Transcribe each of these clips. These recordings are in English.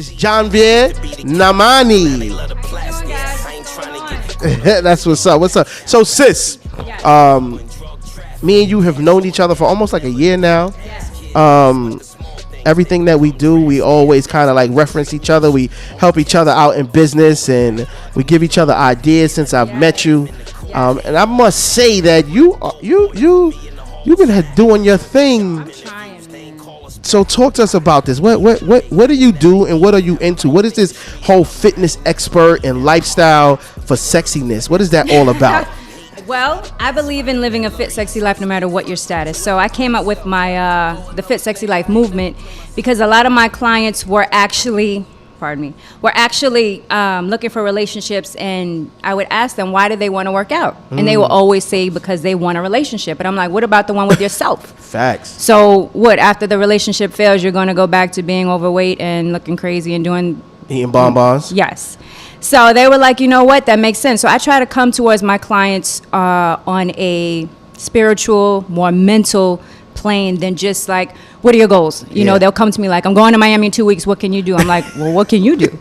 Miss Janvieve Naemani. That's what's up. What's up? So, sis, me and you have known each other for almost like a year now. Everything that we do, we always kind of like reference each other. We help each other out in business, and we give each other ideas since I've met you. And I must say that you've been doing your thing. So talk to us about this. What do you do, and what are you into? What is this whole fitness expert and lifestyle for sexiness? What is that all about? Well, I believe in living a fit, sexy life no matter what your status. So I came up with my the Fit, Sexy Life movement because a lot of my clients were actually looking for relationships, and I would ask them, why do they want to work out? And they will always say, because they want a relationship. And I'm like, what about the one with yourself? Facts. So what, after the relationship fails, you're going to go back to being overweight and looking crazy and eating bonbons? Yes. So they were like, you know what, that makes sense. So I try to come towards my clients on a spiritual, more mental plane than just like, what are your goals? You know, they'll come to me like, I'm going to Miami in 2 weeks. What can you do? I'm like, well, what can you do?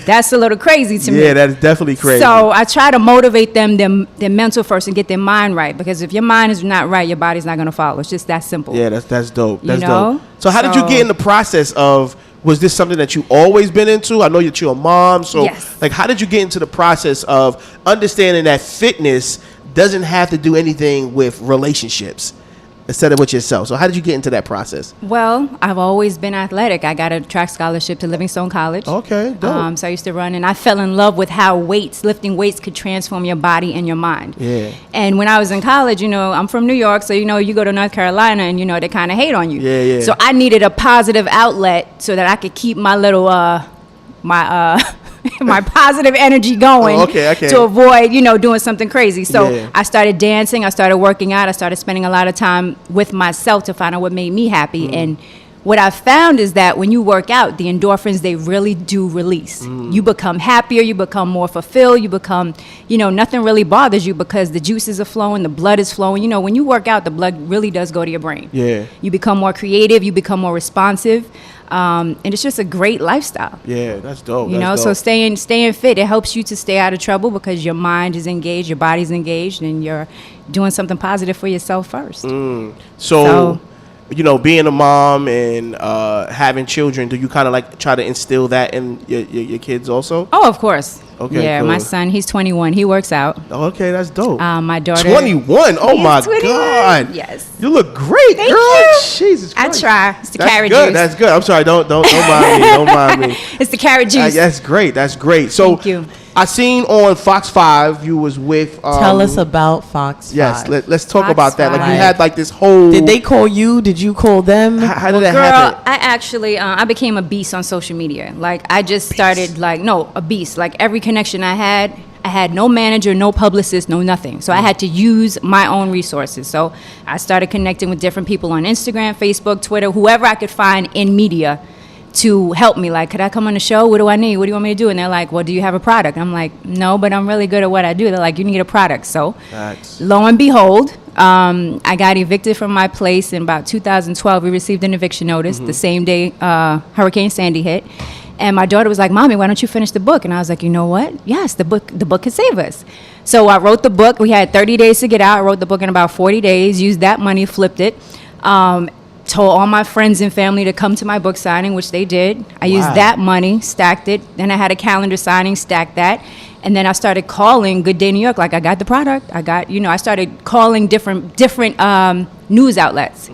That's a little crazy to me. Yeah, that's definitely crazy. So I try to motivate them, their mental first, and get their mind right. Because if your mind is not right, your body's not going to follow. It's just that simple. Yeah, that's dope. That's you know? dope. So how did you get in the process of, was this something that you always been into? I know that you're a mom. So yes. Like, how did you get into the process of understanding that fitness doesn't have to do anything with relationships instead of with yourself? So how did you get into that process? Well, I've always been athletic. I got a track scholarship to Livingstone College. Okay, dope. So I used to run, and I fell in love with how lifting weights could transform your body and your mind. Yeah. And when I was in college, I'm from New York, so you go to North Carolina, and they kind of hate on you. Yeah. So I needed a positive outlet so that I could keep my little my positive energy going to avoid, doing something crazy. So I started dancing, I started working out, I started spending a lot of time with myself to find out what made me happy. And what I found is that when you work out, the endorphins, they really do release. You become happier, you become more fulfilled, you become, nothing really bothers you because the juices are flowing, the blood is flowing. When you work out, the blood really does go to your brain. Yeah. You become more creative, you become more responsive. And it's just a great lifestyle. Yeah, that's dope. So staying fit, it helps you to stay out of trouble because your mind is engaged, your body's engaged, and you're doing something positive for yourself first. So being a mom and having children, do you kind of like try to instill that in your kids also? Oh, of course. Okay, yeah, cool. My son, he's 21. He works out. Okay, that's dope. My daughter, 21. Oh my 21. God. Yes. You look great, Thank girl. you. Jesus Christ. I try. It's the that's carrot good. juice. That's good. I'm sorry. Don't mind me. Don't mind me. It's the carrot juice. That's great. That's great. So Thank you. I seen on Fox 5 you was with. Tell us about Fox 5. Yes, let's talk Fox about that. Like 5. you had like this whole. Did they call you? Did you call them? How did that Girl, happen? I actually, I became a beast on social media. Like, I just started, a beast. Like, every connection I had no manager, no publicist, no nothing. So I had to use my own resources. So I started connecting with different people on Instagram, Facebook, Twitter, whoever I could find in media to help me. Like, could I come on the show? What do I need? What do you want me to do? And they're like, well, do you have a product? I'm like, no, but I'm really good at what I do. They're like, you need a product. So lo and behold, I got evicted from my place in about 2012. We received an eviction notice the same day Hurricane Sandy hit. And my daughter was like, Mommy, why don't you finish the book? And I was like, you know what? Yes, the book could save us. So I wrote the book. We had 30 days to get out. I wrote the book in about 40 days, used that money, flipped it. Told all my friends and family to come to my book signing, which they did. I used that money, stacked it. Then I had a calendar signing, stacked that. And then I started calling Good Day New York, like I got the product. I started calling different news outlets.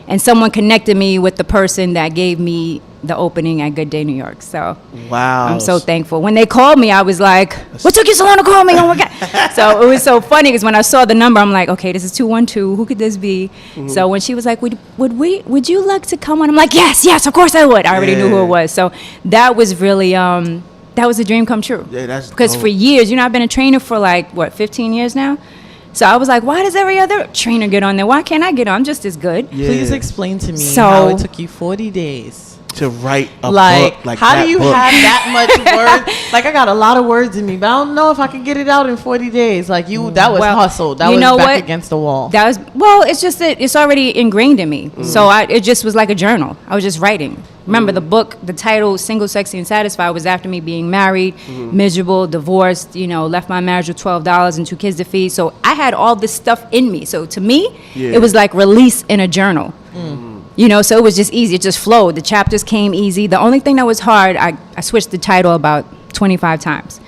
And someone connected me with the person that gave me the opening at Good Day New York. So I'm so thankful. When they called me, I was like, what took you so long to call me? Oh my God. So it was so funny because when I saw the number, I'm like, okay, this is 212. Who could this be? So when she was like, would you like to come on? I'm like, yes, of course I would. I already knew who it was. So that was really, that was a dream come true. Yeah, that's because dope. for years, I've been a trainer for 15 years now. So I was like, why does every other trainer get on there? Why can't I get on? I'm just as good. Yeah. Please explain to me how it took you 40 days to write a book. Like, how do you have that much words? Like, I got a lot of words in me, but I don't know if I can get it out in 40 days. Like, that was hustle. That was back against the wall. It's just that it's already ingrained in me. So it just was like a journal. I was just writing. Remember, the title, Single, Sexy, and Satisfied, was after me being married, miserable, divorced, left my marriage with $12 and 2 kids to feed. So I had all this stuff in me. So to me, it was like release in a journal. So it was just easy. It just flowed. The chapters came easy. The only thing that was hard, I switched the title about 25 times.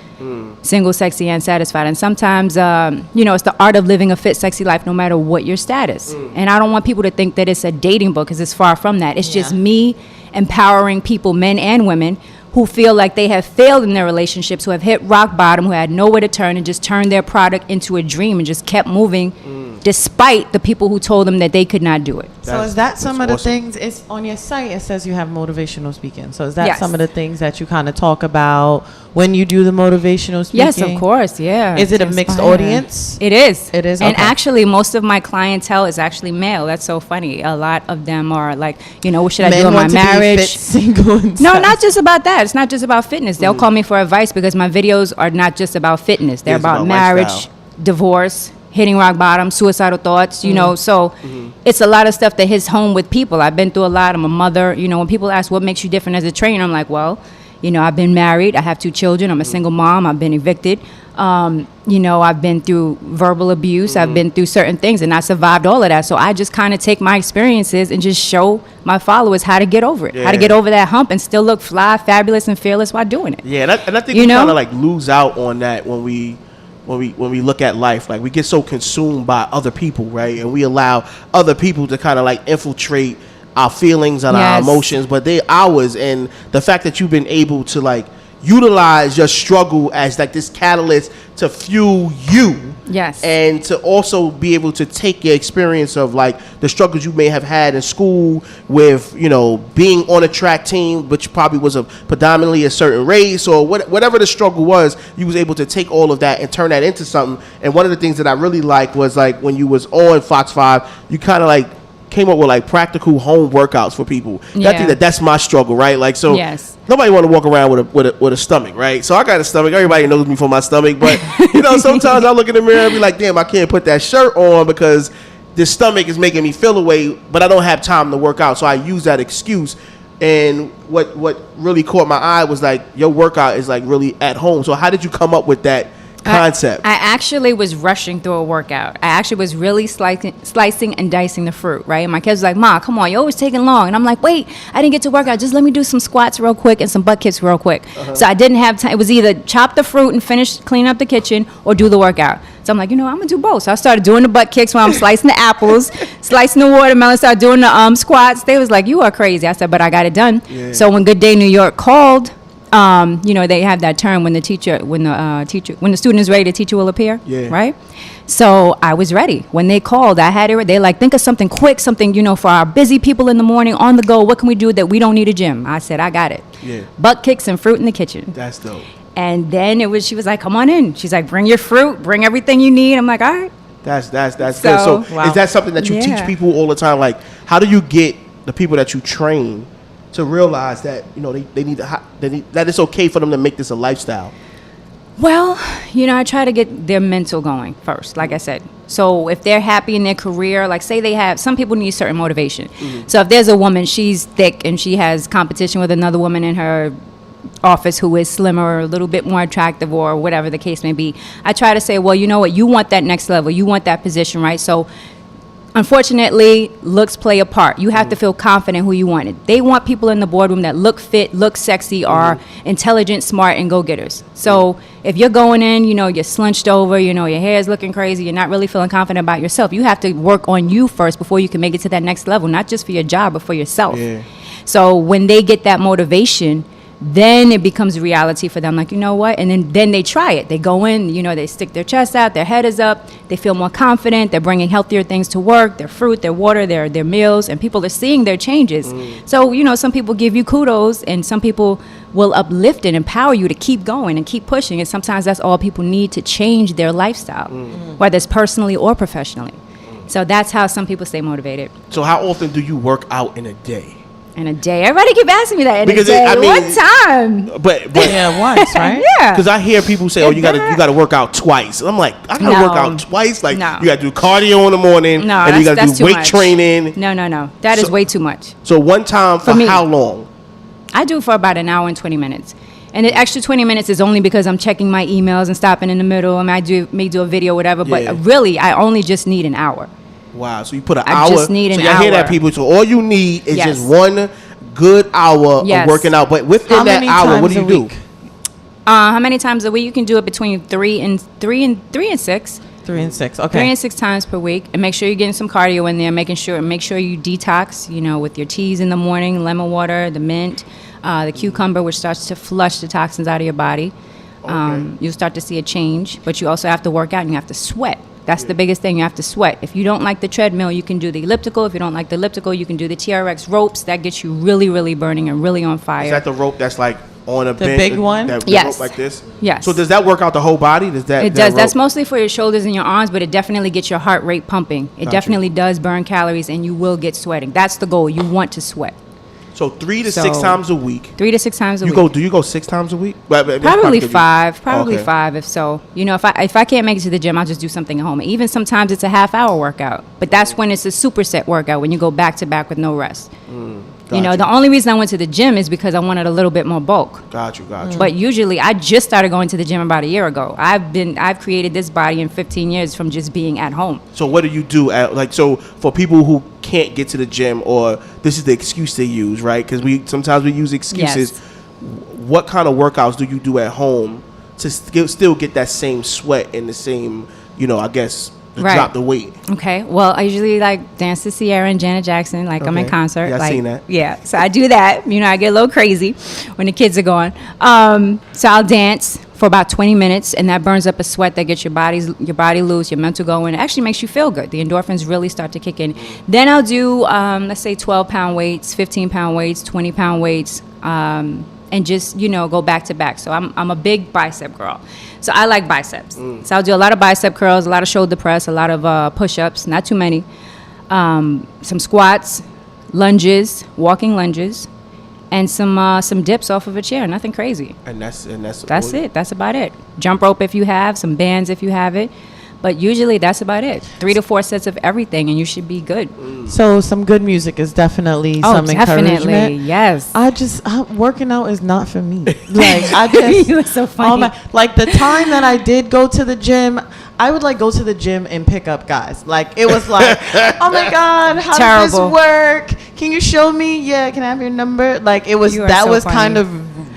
Single, Sexy, and Satisfied. And sometimes, it's the art of living a fit, sexy life no matter what your status. And I don't want people to think that it's a dating book, because it's far from that. It's just me empowering people, men and women, who feel like they have failed in their relationships, who have hit rock bottom, who had nowhere to turn, and just turned their product into a dream and just kept moving despite the people who told them that they could not do it. So is that some of the things? It's on your site, it says you have motivational speaking. So is that some of the things that you kind of talk about when you do the motivational speaking? Yes, of course, yeah. Is it a mixed audience? It is. It is? And actually, most of my clientele is actually male. That's so funny. A lot of them are like, what should I do in my marriage? Fit, single, and no, not just about that. It's not just about fitness. They'll call me for advice because my videos are not just about fitness. They're about marriage, lifestyle, divorce, hitting rock bottom, suicidal thoughts, so it's a lot of stuff that hits home with people. I've been through a lot. I'm a mother. When people ask what makes you different as a trainer, I'm like, well, I've been married. I have 2 children. I'm a single mom. I've been evicted. I've been through verbal abuse. I've been through certain things, and I survived all of that. So I just kind of take my experiences and just show my followers how to get over it, how to get over that hump and still look fly, fabulous, and fearless while doing it. Yeah, and I think we kind of like lose out on that when we look at life. Like, we get so consumed by other people, right? And we allow other people to kind of like infiltrate our feelings and our emotions, but they're ours. And the fact that you've been able to like utilize your struggle as like this catalyst to fuel you. Yes. And to also be able to take your experience of like the struggles you may have had in school with, being on a track team, which probably was predominantly a certain race, or whatever the struggle was, you was able to take all of that and turn that into something. And one of the things that I really liked was like when you was on Fox 5, you kind of like came up with like practical home workings for people. I think that's my struggle, right? Like, so nobody want to walk around with a stomach, right? So I got a stomach. Everybody knows me for my stomach, but sometimes I look in the mirror and be like, damn, I can't put that shirt on because this stomach is making me feel away, but I don't have time to work out. So I use that excuse. And what really caught my eye was like your workout is like really at home. So how did you come up with that concept? I actually was rushing through a workout. I actually was really slicing and dicing the fruit, right? And my kids was like, Ma, come on, you're always taking long. And I'm like, wait, I didn't get to work out. Just let me do some squats real quick and some butt kicks real quick. So I didn't have time. It was either chop the fruit and finish cleaning up the kitchen or do the workout. So I'm like, I'm going to do both. So I started doing the butt kicks while I'm slicing the apples, slicing the watermelon, started doing the squats. They was like, you are crazy. I said, but I got it done. Yeah. So when Good Day New York called, they have that term when the student is ready, the teacher will appear, right? So I was ready. When they called, I had it. They like, think of something quick, something, for our busy people in the morning on the go. What can we do that we don't need a gym? I said, I got it. Yeah. Butt kicks and fruit in the kitchen. That's dope. And then she was like, come on in. She's like, bring your fruit, bring everything you need. I'm like, all right. That's good. So is that something that you teach people all the time? Like, how do you get the people that you train to realize that they need that it's okay for them to make this a lifestyle? Well, I try to get their mental going first, like I said. So if they're happy in their career, like say some people need certain motivation. So if there's a woman, she's thick and she has competition with another woman in her office who is slimmer or a little bit more attractive or whatever the case may be, I try to say, well, you know what, you want that next level, you want that position, right? So unfortunately, looks play a part. You have to feel confident who you want. They want people in the boardroom that look fit, look sexy, are intelligent, smart, and go-getters. So if you're going in, you're slunched over, your hair is looking crazy, you're not really feeling confident about yourself, you have to work on you first before you can make it to that next level, not just for your job, but for yourself. Yeah. So when they get that motivation, then it becomes a reality for them, like, you know what? And then they try it. They go in, they stick their chest out, their head is up, they feel more confident, they're bringing healthier things to work, their fruit, their water, their meals, and people are seeing their changes. So, some people give you kudos, and some people will uplift and empower you to keep going and keep pushing, and sometimes that's all people need to change their lifestyle, whether it's personally or professionally. So that's how some people stay motivated. So how often do you work out in a day? In a day, everybody keep asking me that. One time, but yeah, once, right? Yeah, because I hear people say, "Oh, you gotta work out twice." And I'm like, I gotta work out twice. Like, you gotta do cardio in the morning, and you gotta do weight training. No, that is way too much. So one time for how long? I do for about an hour and 20 minutes. And the extra 20 minutes is only because I'm checking my emails and stopping in the middle. And I may do a video, whatever. But really, I only just need an hour. Wow. So you put an hour. I just need an hour. So you hear that, people. So all you need is just one good hour of working out. But within that hour, what do you do? How many times a week? You can do it between 3 and 6. 3 and 6. Okay. 3 and 6 times per week, and make sure you're getting some cardio in there. Make sure you detox. With your teas in the morning, lemon water, the mint, the cucumber, which starts to flush the toxins out of your body. You'll start to see a change, but you also have to work out and you have to sweat. That's the biggest thing. You have to sweat. If you don't like the treadmill, you can do the elliptical. If you don't like the elliptical, you can do the TRX ropes. That gets you really, really burning and really on fire. Is that the rope that's like on a bench? The big one? That rope like this? Yes. So does that work out the whole body? It does. That's mostly for your shoulders and your arms, but it definitely gets your heart rate pumping. It definitely does burn calories, and you will get sweating. That's the goal. You want to sweat. So 3 to 6 times a week. 3 to 6 times a week. Do you go 6 times a week? Probably 5. Probably 5 if so. If I can't make it to the gym, I'll just do something at home. Even sometimes it's a half-hour workout. But that's when it's a superset workout, when you go back-to-back with no rest. The only reason I went to the gym is because I wanted a little bit more bulk. Got you. But usually, I just started going to the gym about a year ago. I've created this body in 15 years from just being at home. So what do you do so for people who can't get to the gym, or this is the excuse they use, right? Because sometimes we use excuses. Yes. What kind of workouts do you do at home to still get that same sweat and the same, drop the weight? Okay. Well, I usually dance to Sierra and Janet Jackson, I'm in concert. Yeah, I've seen that. Yeah. So I do that. I get a little crazy when the kids are gone. So I'll dance for about 20 minutes, and that burns up a sweat that gets your body loose, your mental going. It actually makes you feel good. The endorphins really start to kick in. Then I'll do, let's say 12-pound weights, 15-pound weights, 20-pound weights, and just, go back to back. So I'm a big bicep girl. So I like biceps. So I'll do a lot of bicep curls, a lot of shoulder press, a lot of push-ups, not too many. Some squats, lunges, walking lunges, and some dips off of a chair. Nothing crazy. And that's it. That's about it. Jump rope if you have, some bands if you have it. But usually that's about it. 3 to 4 sets of everything, and you should be good. So some good music is definitely some encouragement. Definitely, yes. Working out is not for me. You are so funny. The time that I did go to the gym, I would go to the gym and pick up guys. It was oh my God, how does this work? Can you show me? Yeah, can I have your number? That was kind of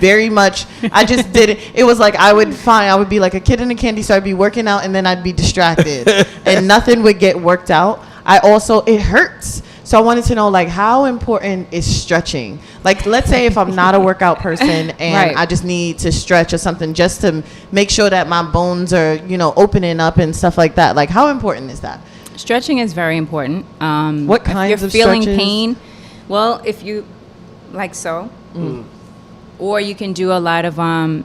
very much, I just did it. It was I would be like a kid in a candy store. I'd be working out and then I'd be distracted and nothing would get worked out. It hurts. So I wanted to know how important is stretching? Let's say if I'm not a workout person and I just need to stretch or something just to make sure that my bones are, opening up and stuff like that. How important is that? Stretching is very important. What kinds of stretches? If you're feeling stretches? pain, well, if you so. Or you can do a lot of I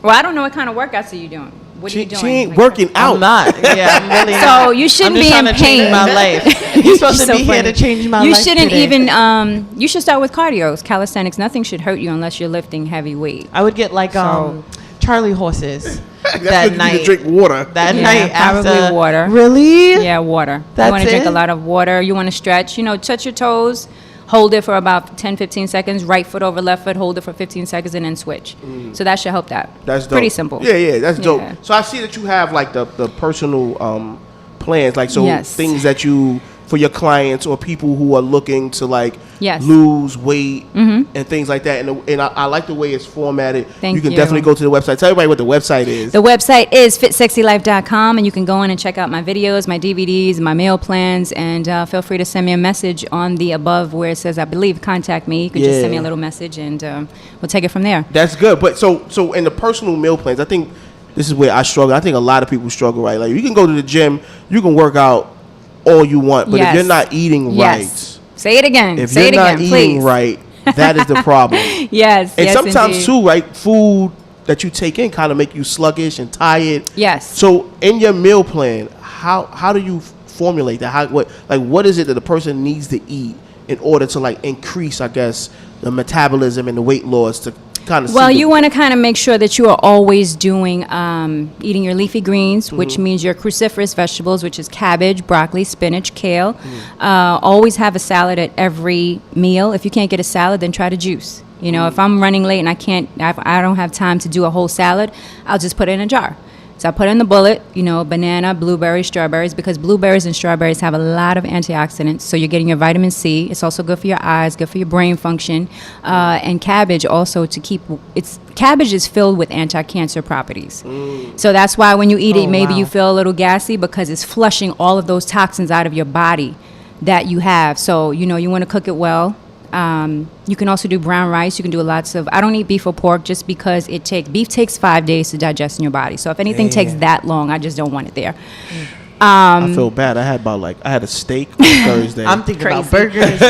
don't know what kind of workouts are you doing. What are you doing? She ain't working out. I'm not. Yeah, I'm really not. So you shouldn't be in pain. Change my life. You're supposed to be here to change my life. You shouldn't even. You should start with cardio, calisthenics. Nothing should hurt you unless you're lifting heavy weight. I would get Charlie horses. That night, you drink water. That night, probably water. Really? Yeah, water. That's you want to drink a lot of water. You want to stretch. Touch your toes. Hold it for about 10-15 seconds. Right foot over left foot. Hold it for 15 seconds and then switch. So that should help that. That's dope. Pretty simple. Yeah, that's dope. So I see that you have the personal plans, things that you for your clients or people who are looking to lose weight and things like that. And I like the way it's formatted. Thank you can definitely go to the website. Tell everybody what the website is. The website is fitsexylife.com, and you can go in and check out my videos, my DVDs, my meal plans, and feel free to send me a message on the above where it says, I believe, contact me. You can just send me a little message, and we'll take it from there. That's good. But so in the personal meal plans, I think this is where I struggle. I think a lot of people struggle, right? You can go to the gym, you can work out all you want, but if you're not eating right, say it again. If you're not eating right, that is the problem. And sometimes indeed. too, right? Food that you take in kind of make you sluggish and tired. Yes. So in your meal plan, how do you formulate that? What is it that the person needs to eat in order to increase, I guess, the metabolism and the weight loss to kind of. Well, you want to kind of make sure that you are always doing eating your leafy greens, which means your cruciferous vegetables, which is cabbage, broccoli, spinach, kale. Always have a salad at every meal. If you can't get a salad, then try to juice. You know, if I'm running late and I don't have time to do a whole salad, I'll just put it in a jar. So I put in the bullet, you know, banana, blueberries, strawberries, because blueberries and strawberries have a lot of antioxidants. So you're getting your vitamin C. It's also good for your eyes, good for your brain function. And cabbage also cabbage is filled with anti-cancer properties. So that's why when you eat it, maybe you feel a little gassy because it's flushing all of those toxins out of your body that you have. So, you know, you want to cook it well. You can also do brown rice. You can do lots of. I don't eat beef or pork just because beef takes 5 days to digest in your body. So if anything takes that long, I just don't want it there. I feel bad. I had a steak on Thursday. I'm thinking about burgers.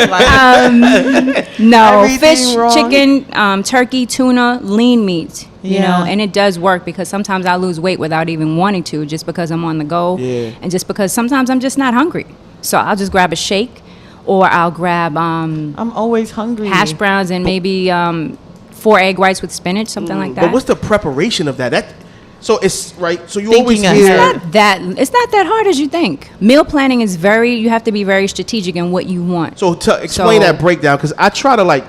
No, fish, chicken, turkey, tuna, lean meat. You know, and it does work because sometimes I lose weight without even wanting to, just because I'm on the go, and just because sometimes I'm just not hungry. So I'll just grab a shake. Or I'll grab I'm always hungry. Hash browns and maybe 4 egg whites with spinach, something like that. But what's the preparation of that? So it's right. So you Thinking always ahead. hear It's not that hard as you think. Meal planning is you have to be very strategic in what you want. So explain that breakdown, because I try to like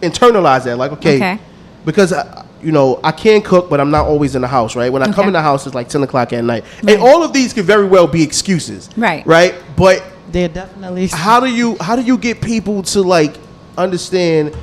internalize that. Like okay. Because you know, I can cook, but I'm not always in the house, right? When I come in the house, it's like 10 o'clock at night, and all of these could very well be excuses, right? But they're definitely. How do you get people to like understand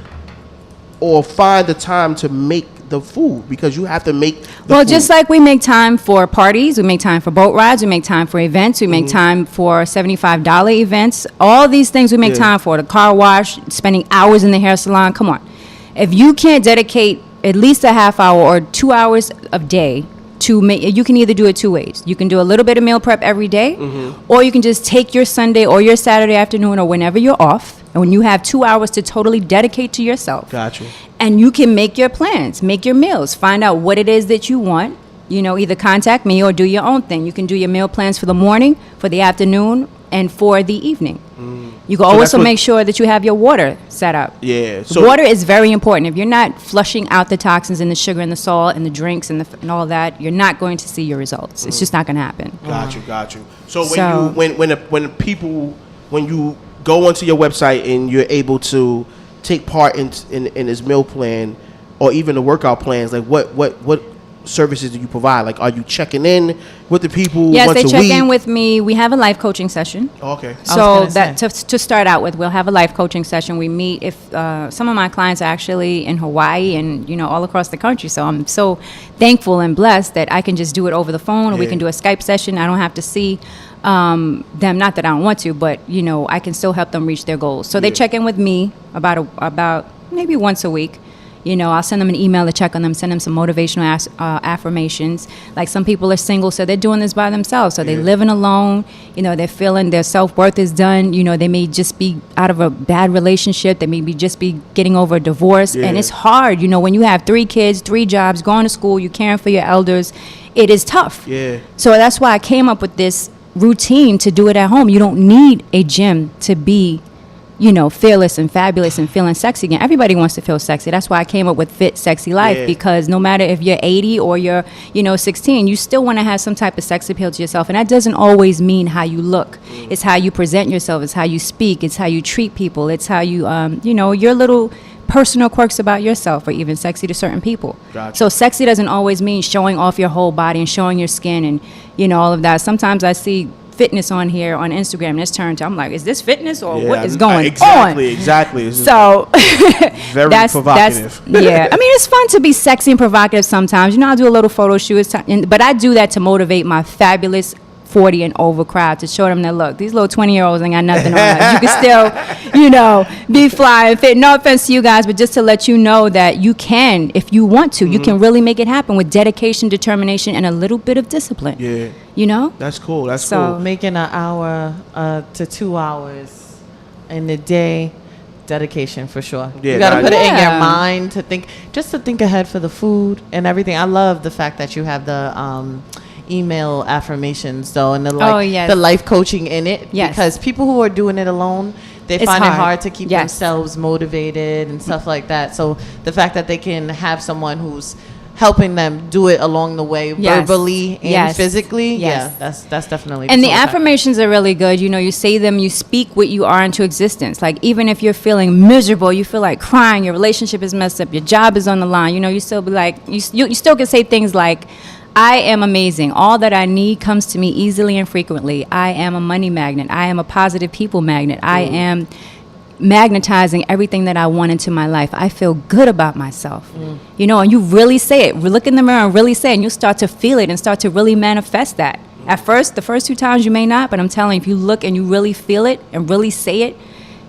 or find the time to make the food, because you have to make the food. Just like we make time for parties, we make time for boat rides, we make time for events, we make time for $75 events, all these things we make time for. The car wash, spending hours in the hair salon. Come on, if you can't dedicate at least a half hour or 2 hours a day to make, you can either do it two ways. You can do a little bit of meal prep every day, or you can just take your Sunday or your Saturday afternoon or whenever you're off, and when you have 2 hours to totally dedicate to yourself. Gotcha. And you can make your plans, make your meals, find out what it is that you want. You know, either contact me or do your own thing. You can do your meal plans for the morning, for the afternoon, and for the evening. You can also make sure that you have your water set up. Yeah. So water is very important. If you're not flushing out the toxins and the sugar and the salt and the drinks and all that, you're not going to see your results. It's just not going to happen. Got you. So when you go onto your website and you're able to take part in this meal plan or even the workout plans, like what services do you provide? Like, are you checking in with the people? Yes, once they a check week? in with me. We have a life coaching session. Oh, okay. So that to start out with, we'll have a life coaching session. We meet if some of my clients are actually in Hawaii and all across the country. So I'm so thankful and blessed that I can just do it over the phone, or we can do a Skype session. I don't have to see them. Not that I don't want to, but I can still help them reach their goals. So they check in with me about maybe once a week. I'll send them an email to check on them, send them some motivational affirmations. Like, some people are single, so they're doing this by themselves. So they're living alone. They're feeling their self-worth is done. They may just be out of a bad relationship. They may just be getting over a divorce. And it's hard, when you have 3 kids, 3 jobs, going to school, you're caring for your elders. It is tough. Yeah. So that's why I came up with this routine to do it at home. You don't need a gym to be fearless and fabulous and feeling sexy again. Everybody wants to feel sexy. That's why I came up with Fit Sexy Life, because no matter if you're 80 or you're 16, you still want to have some type of sex appeal to yourself. And that doesn't always mean how you look. It's how you present yourself. It's how you speak. It's how you treat people. It's how you your little personal quirks about yourself are even sexy to certain people. Gotcha. So sexy doesn't always mean showing off your whole body and showing your skin and all of that. Sometimes I see fitness on here on Instagram, and it's turned to, I'm like, is this fitness or what is going on? Exactly. So very provocative. I mean, it's fun to be sexy and provocative sometimes. I'll do a little photo shoot, but I do that to motivate my fabulous 40 and over crowd, to show them that, look, these little 20-year-olds ain't got nothing on us. You can still, be fly and fit. No offense to you guys, but just to let you know that you can, if you want to, you can really make it happen with dedication, determination, and a little bit of discipline. Yeah. That's cool. That's so cool. Making an hour to 2 hours in the day, dedication for sure. Yeah, you got to put it in your mind to think ahead for the food and everything. I love the fact that you have the email affirmations though, and the life coaching in it. Yes. Because people who are doing it alone, they It's find it hard. hard to keep Yes. themselves motivated and stuff like that. So the fact that they can have someone who's helping them do it along the way, Yes. verbally and Yes. physically, Yes. yeah, that's definitely. And the so effective. affirmations are really good. You know, you say them, you speak what you are into existence. Like, even if you're feeling miserable, you feel like crying, your relationship is messed up, your job is on the line, you know, you still be like, you still can say things like, I am amazing. All that I need comes to me easily and frequently. I am a money magnet. I am a positive people magnet. I am magnetizing everything that I want into my life. I feel good about myself. You know, and you really say it. Look in the mirror and really say it, and you'll start to feel it and start to really manifest that. At first, the first 2 times you may not, but I'm telling you, if you look and you really feel it and really say it,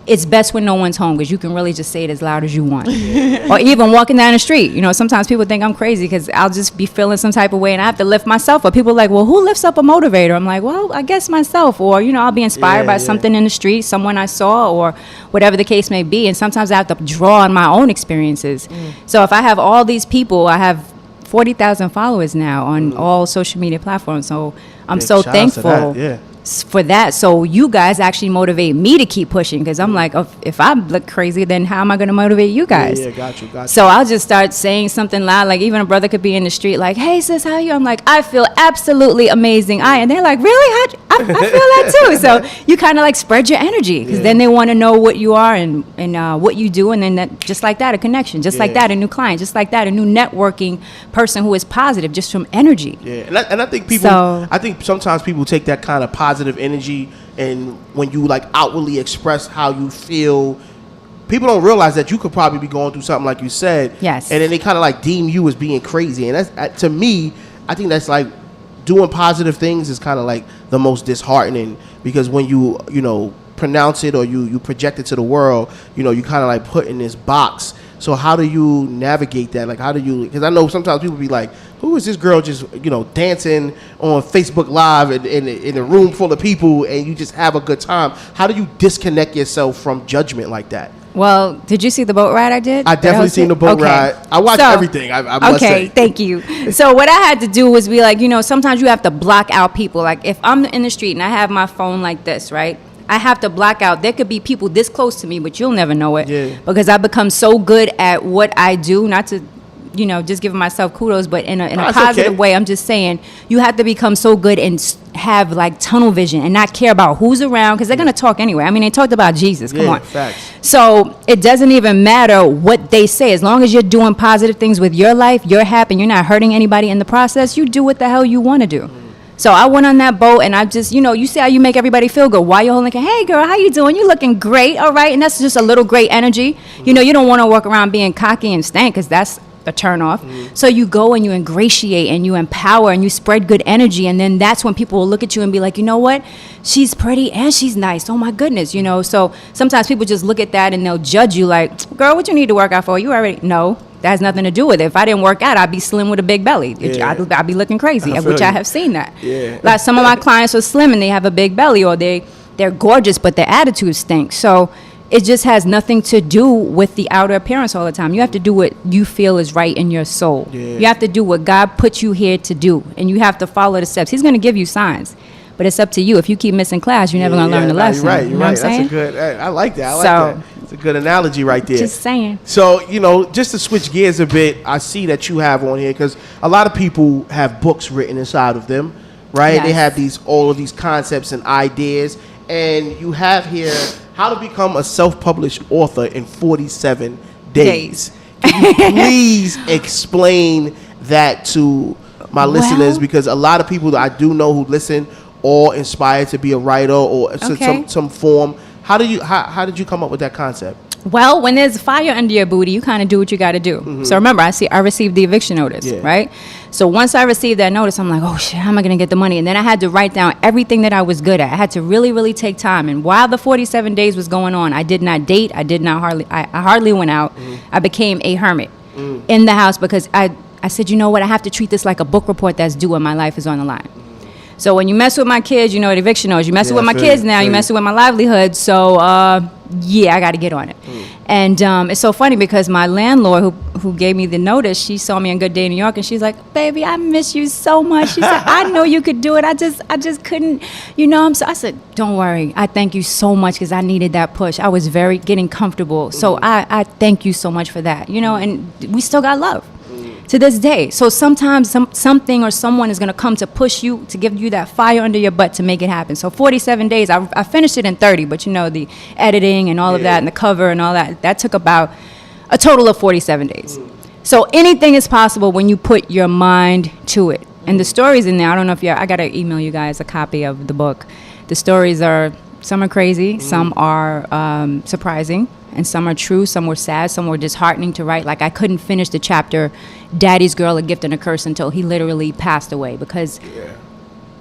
it's best when no one's home because you can really just say it as loud as you want. Or even walking down the street. You know, sometimes people think I'm crazy because I'll just be feeling some type of way and I have to lift myself up. People are like, well, who lifts up a motivator? I'm like, well, I guess myself. Or, you know, I'll be inspired by something in the street, someone I saw, or whatever the case may be. And sometimes I have to draw on my own experiences. So if I have all these people, I have 40,000 followers now on all social media platforms. So I'm so shout out to thankful that, for that. So you guys actually motivate me to keep pushing because I'm like, if I look crazy, then how am I going to motivate you guys? Yeah, got you. So I'll just start saying something loud. Like, even a brother could be in the street like, hey sis, how are you? I'm like, I feel absolutely amazing. And they're like, really? I feel that too. So you kind of like spread your energy because then they want to know what you are and what you do. And then that, just like that, a connection, just like that, a new client, just like that, a new networking person who is positive just from energy. Yeah, and I think people, I think sometimes people take that kind of positive energy, and when you like outwardly express how you feel, people don't realize that you could probably be going through something like you said. Yes. And then they kind of like deem you as being crazy, and that's to me, I think that's like doing positive things is kind of like the most disheartening because when you know pronounce it or you project it to the world, you know, you kind of like put in this box. So how do you navigate that? Like, how do you, because I know sometimes people be like, who is this girl just, you know, dancing on Facebook Live in a room full of people and you just have a good time? How do you disconnect yourself from judgment like that? Well, did you see the boat ride I did? I definitely seen the boat ride. I watched everything, I must say. Okay, thank you. So what I had to do was be like, you know, sometimes you have to block out people. Like, if I'm in the street and I have my phone like this, right? I have to block out. There could be people this close to me, but you'll never know it. Yeah. Because I become so good at what I do, not to, you know, just giving myself kudos, but in a positive way. I'm just saying you have to become so good and have like tunnel vision and not care about who's around because they're going to talk anyway. I mean, they talked about Jesus. Come on. Facts. So it doesn't even matter what they say. As long as you're doing positive things with your life, you're happy, you're not hurting anybody in the process, you do what the hell you want to do. So I went on that boat and I just, you know, you see how you make everybody feel good. Why you're holding, hey girl, how you doing? You looking great, all right? And that's just a little great energy. You know, you don't want to walk around being cocky and stank because that's a turn off. So you go and you ingratiate and you empower and you spread good energy. And then that's when people will look at you and be like, you know what? She's pretty and she's nice. Oh my goodness, you know? So sometimes people just look at that and they'll judge you like, girl, what you need to work out for? You already know. That has nothing to do with it. If I didn't work out, I'd be slim with a big belly. I'd be looking crazy, which I have seen that. Yeah. Like some of my clients are slim and they have a big belly, or they're gorgeous, but their attitude stinks. So it just has nothing to do with the outer appearance all the time. You have to do what you feel is right in your soul. Yeah. You have to do what God put you here to do, and you have to follow the steps. He's going to give you signs. But it's up to you. If you keep missing class, you're never going to learn the lesson. You're right. You know what I'm saying? That's a good, I like that. I like that. It's a good analogy right there. Just saying. So, you know, just to switch gears a bit, I see that you have on here, because a lot of people have books written inside of them, right? Yes. They have all of these concepts and ideas. And you have here how to become a self-published author in 47 days. Can you please explain that to my listeners? Because a lot of people that I do know who listen all inspired to be a writer or some form. How did you come up with that concept? Well, when there's fire under your booty, you kind of do what you got to do. Mm-hmm. So remember, I received the eviction notice, right? So once I received that notice, I'm like, oh shit, how am I going to get the money? And then I had to write down everything that I was good at. I had to really, really take time. And while the 47 days was going on, I did not date. I hardly went out. Mm-hmm. I became a hermit in the house because I said, you know what? I have to treat this like a book report that's due when my life is on the line. So when you mess with my kids, you know what eviction is. You mess with my kids now, you mess with my livelihood. So yeah, I got to get on it. And it's so funny because my landlord who gave me the notice, she saw me on Good Day New York, and she's like, baby, I miss you so much. She said, I know you could do it. I just couldn't, I said, don't worry. I thank you so much because I needed that push. I was getting comfortable. So I thank you so much for that, and we still got love to this day. So sometimes something or someone is going to come to push you, to give you that fire under your butt to make it happen. So 47 days, I finished it in 30, but the editing and all of that and the cover and all that took about a total of 47 days. So anything is possible when you put your mind to it. And the stories in there, I don't know if I got to email you guys a copy of the book. The stories some are crazy, some are surprising, and some are true, some were sad, some were disheartening to write. Like I couldn't finish the chapter, Daddy's Girl, A Gift and a Curse, until he literally passed away, because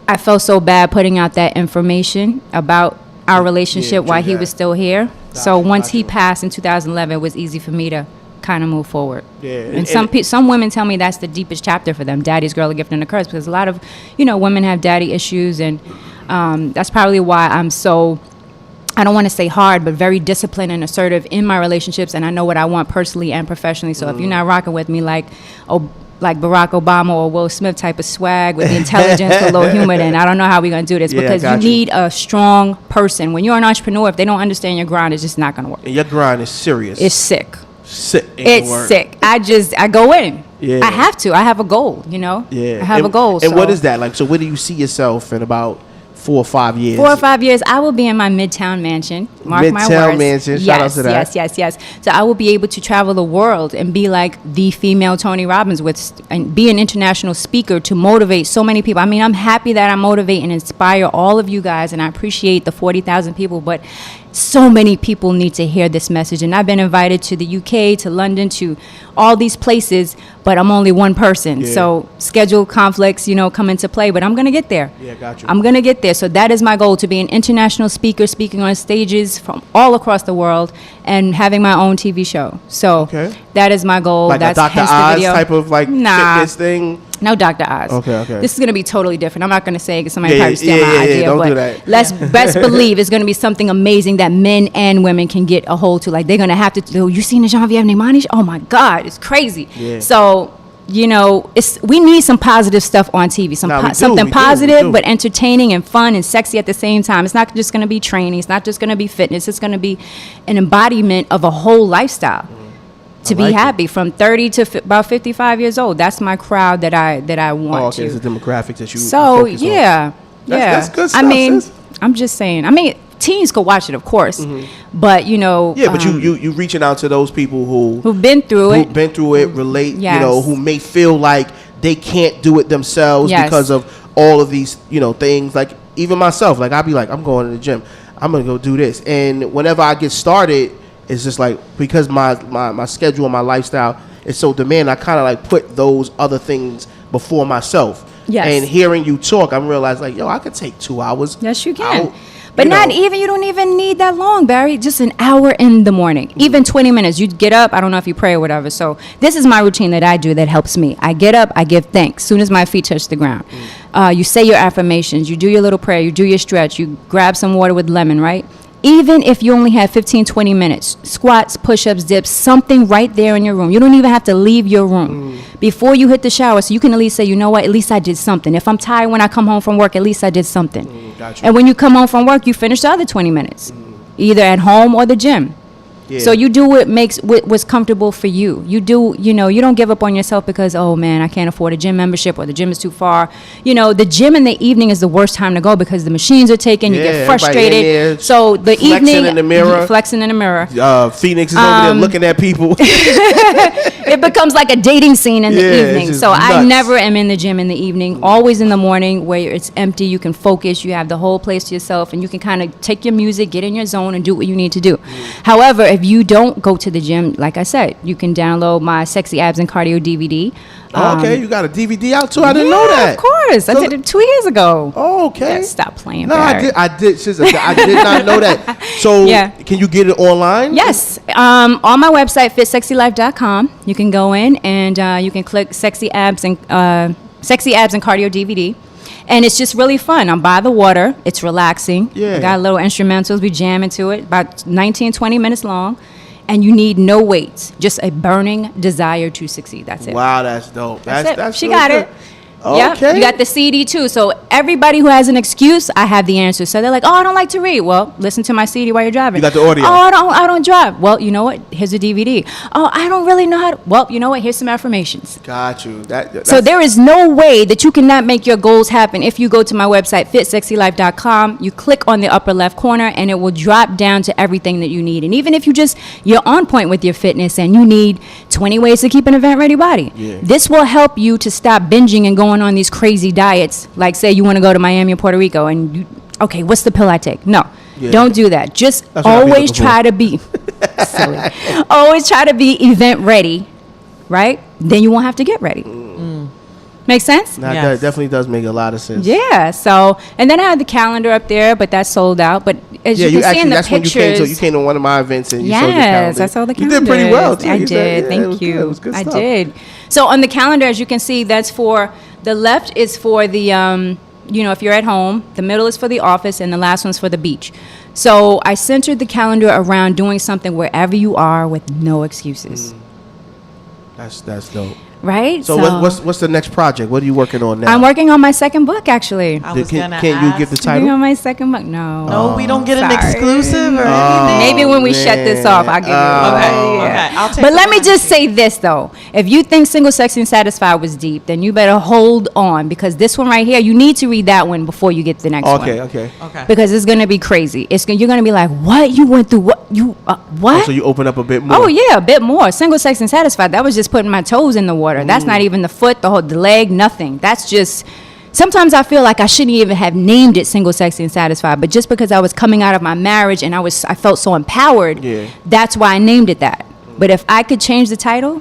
I felt so bad putting out that information about our relationship while he was still here. So once he passed in 2011, it was easy for me to kind of move forward. And some women tell me that's the deepest chapter for them, Daddy's Girl, A Gift and a Curse, because a lot of, women have daddy issues, and that's probably why I'm so, I don't want to say hard, but very disciplined and assertive in my relationships, and I know what I want personally and professionally. So if you're not rocking with me like Barack Obama or Will Smith type of swag with the intelligence, the low humor, then I don't know how we're going to do this, because you need a strong person. When you're an entrepreneur, if they don't understand your grind, it's just not going to work. And your grind is serious. It's sick. It's sick. I go in. I have to. I have a goal, I have a goal. And what is that? Like, so where do you see yourself in about 4 or 5 years? 4 or 5 years, I will be in my Midtown mansion. Mark my words. Midtown mansion. Shout out to that. Yes. So I will be able to travel the world and be like the female Tony Robbins, and be an international speaker to motivate so many people. I mean, I'm happy that I motivate and inspire all of you guys, and I appreciate the 40,000 people, but so many people need to hear this message. And I've been invited to the UK, to London, to all these places, but I'm only one person. So schedule conflicts, come into play, but I'm going to get there. Got you. I'm going to get there. So that is my goal, to be an international speaker, speaking on stages from all across the world, and having my own TV show. So that is my goal. Like that's a Dr. Oz type of fitness thing? No Dr. Oz. Okay. This is going to be totally different. I'm not going to say, because somebody probably steal my idea. Don't but do that. let's best believe it's going to be something amazing that men and women can get a hold to. Like, they're going to have to do, you seen the Janvieve Naemani? Oh my God, it's crazy. So, we need some positive stuff on TV. Something positive, but entertaining and fun and sexy at the same time. It's not just going to be training. It's not just going to be fitness. It's going to be an embodiment of a whole lifestyle. To be happy from 30 to about 55 years old. That's my crowd that I want to. It's the demographic that you focus on. That's good stuff. Sis. I'm just saying. Teens could watch it, of course, but but you reaching out to those people who've been through it, relate, who may feel like they can't do it themselves because of all of these, things. Like even myself, like I'll be like, I'm going to the gym, I'm gonna go do this, and whenever I get started, it's just like, because my schedule and my lifestyle is so demanding, I kind of like put those other things before myself. And hearing you talk, I'm realizing like, I could take 2 hours. Yes, you can. But you don't even need that long, Barry. Just an hour in the morning, even 20 minutes. You get up. I don't know if you pray or whatever. So this is my routine that I do that helps me. I get up, I give thanks. Soon as my feet touch the ground, you say your affirmations, you do your little prayer, you do your stretch, you grab some water with lemon, right? Even if you only have 15, 20 minutes, squats, push-ups, dips, something right there in your room. You don't even have to leave your room before you hit the shower, so you can at least say, you know what, at least I did something. If I'm tired when I come home from work, at least I did something. Gotcha. And when you come home from work, you finish the other 20 minutes, either at home or the gym. So you do what's comfortable for you. You do, you don't give up on yourself because, oh man, I can't afford a gym membership or the gym is too far. The gym in the evening is the worst time to go because the machines are taken, you get frustrated. So the evening, flexing in the mirror. Phoenix is over there looking at people. It becomes like a dating scene in the evening. So nuts. I never am in the gym in the evening, always in the morning where it's empty, you can focus, you have the whole place to yourself, and you can kind of take your music, get in your zone, and do what you need to do. However, if you don't go to the gym, like I said, you can download my Sexy Abs and Cardio DVD. Okay, you got a DVD out too? I didn't know that. Of course. I did it 2 years ago. Oh, okay. Stop playing. No, Barry. I did. I did not know that. So can you get it online? Yes. On my website, fitsexylife.com, you can go in and you can click Sexy Abs and Cardio DVD. And it's just really fun. I'm by the water. It's relaxing. Yeah. I got little instrumentals. We jam into it. About 19, 20 minutes long. And you need no weights. Just a burning desire to succeed. That's it. Wow, that's dope. That's She really got good. it. Yep. Okay. You got the CD too. So everybody who has an excuse, I have the answer. So they're like, "Oh, I don't like to read." Well, listen to my CD while you're driving. You got the audio. Oh, I don't drive. Well, you know what? Here's a DVD. Oh, I don't really know how to. Well, you know what? Here's some affirmations. Got you. So there is no way that you cannot make your goals happen if you go to my website, fitsexylife.com. You click on the upper left corner, and it will drop down to everything that you need. And even if you're on point with your fitness and you need 20 ways to keep an event-ready body, this will help you to stop binging and going on these crazy diets. Like, say you want to go to Miami or Puerto Rico, and okay, what's the pill I take? No, don't do that. Just always try to be silly. Always try to be event ready, right? Then you won't have to get ready. Make sense? That definitely does make a lot of sense. Yeah. So, and then I had the calendar up there, but that's sold out. But as you can see in the pictures, when you came to one of my events and you sold the calendar. Yes, I sold the calendar. You did pretty well too. I did. Thank you. It was good stuff. I did. So on the calendar, as you can see, that's for the left is for the if you're at home, the middle is for the office, and the last one's for the beach. So I centered the calendar around doing something wherever you are with no excuses. That's dope. Right? So what's the next project? What are you working on now? I'm working on my second book, actually. I was gonna Can't you give the Working title? on my second book? No. No, we don't get an Sorry. exclusive or anything. Maybe when we shut this off, I'll give you Okay. I'll take But the let me one. just say this, though. If you think Single, Sexy, and Satisfied was deep, then you better hold on, because this one right here, you need to read that one before you get to the next one. Okay. Because it's going to be crazy. You're going to be like, what? You went through what? What? So you open up a bit more. Oh, yeah, a bit more. Single, Sexy, and Satisfied. That was just putting my toes in the water. That's not even the foot, the leg, nothing. That's just... Sometimes I feel like I shouldn't even have named it Single, Sexy, and Satisfied, but just because I was coming out of my marriage and I felt so empowered, that's why I named it that. But if I could change the title,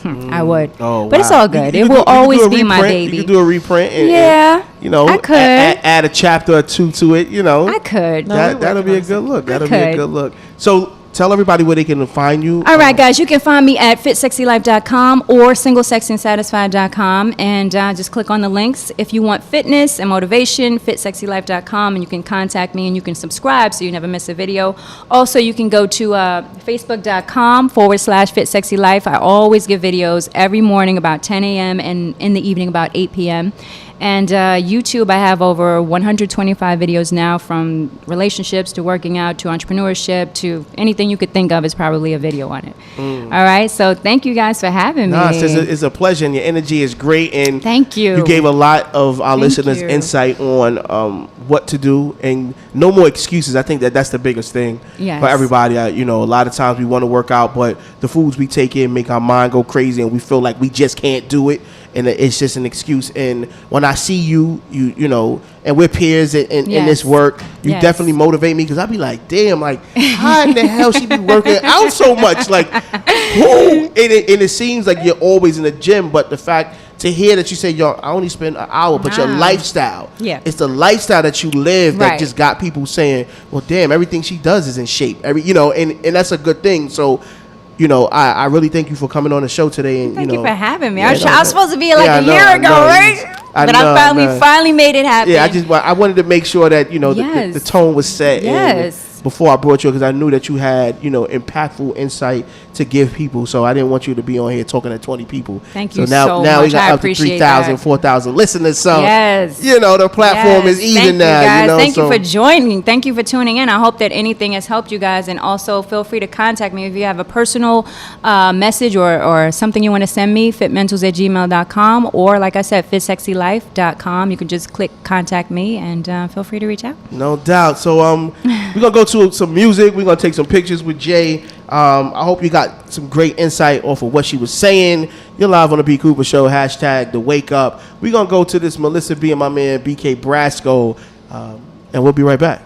I would. Oh, but it's all good. It will always be my baby. You could do a reprint. And, I could. Add a chapter or two to it. I could. That'll be a good look. That'll be a good look. So tell everybody where they can find you. All right, guys. You can find me at fitsexylife.com or singlesexyandsatisfied.com, and just click on the links. If you want fitness and motivation, fitsexylife.com, and you can contact me and you can subscribe so you never miss a video. Also, you can go to facebook.com/fitsexylife. I always give videos every morning about 10 a.m. and in the evening about 8 p.m. And YouTube, I have over 125 videos now, from relationships to working out to entrepreneurship to anything you could think of is probably a video on it. All right, so thank you guys for having me. It's a pleasure, and your energy is great. And thank you. You gave a lot of our listeners insight on what to do, and no more excuses. I think that's the biggest thing for everybody. A lot of times we want to work out, but the foods we take in make our mind go crazy, and we feel like we just can't do it. And it's just an excuse. And when I see you and we're peers in this work, you definitely motivate me, because I be like, damn, like, how in the hell she be working out so much? Like, who? And it seems like you're always in the gym, but the fact to hear that you say, yo, I only spend an hour, but your lifestyle, it's the lifestyle that you live that just got people saying, well, damn, everything she does is in shape. And that's a good thing. So, I really thank you for coming on the show today. And thank you for having me. I was supposed to be like a year ago, right? But I finally made it happen. Yeah, I wanted to make sure that the tone was set. Yes. Before I brought you, because I knew that you had impactful insight to give people. So I didn't want you to be on here talking to 20 people. Thank you now much. We got up to 3,000, 4,000 listeners. So the platform is even now. Thank you for joining. Thank you for tuning in. I hope that anything has helped you guys, and also feel free to contact me if you have a personal message or something you want to send me. fitmentals@gmail.com, or like I said, fitsexylife.com. You can just click contact me, and feel free to reach out. No doubt. So we're gonna go to some music. We're gonna take some pictures with Jay. I hope you got some great insight off of what she was saying. You're live on the Bcooper Show, #The Wake Up. We're gonna go to this Melissa B and my man BK Brasco, and we'll be right back.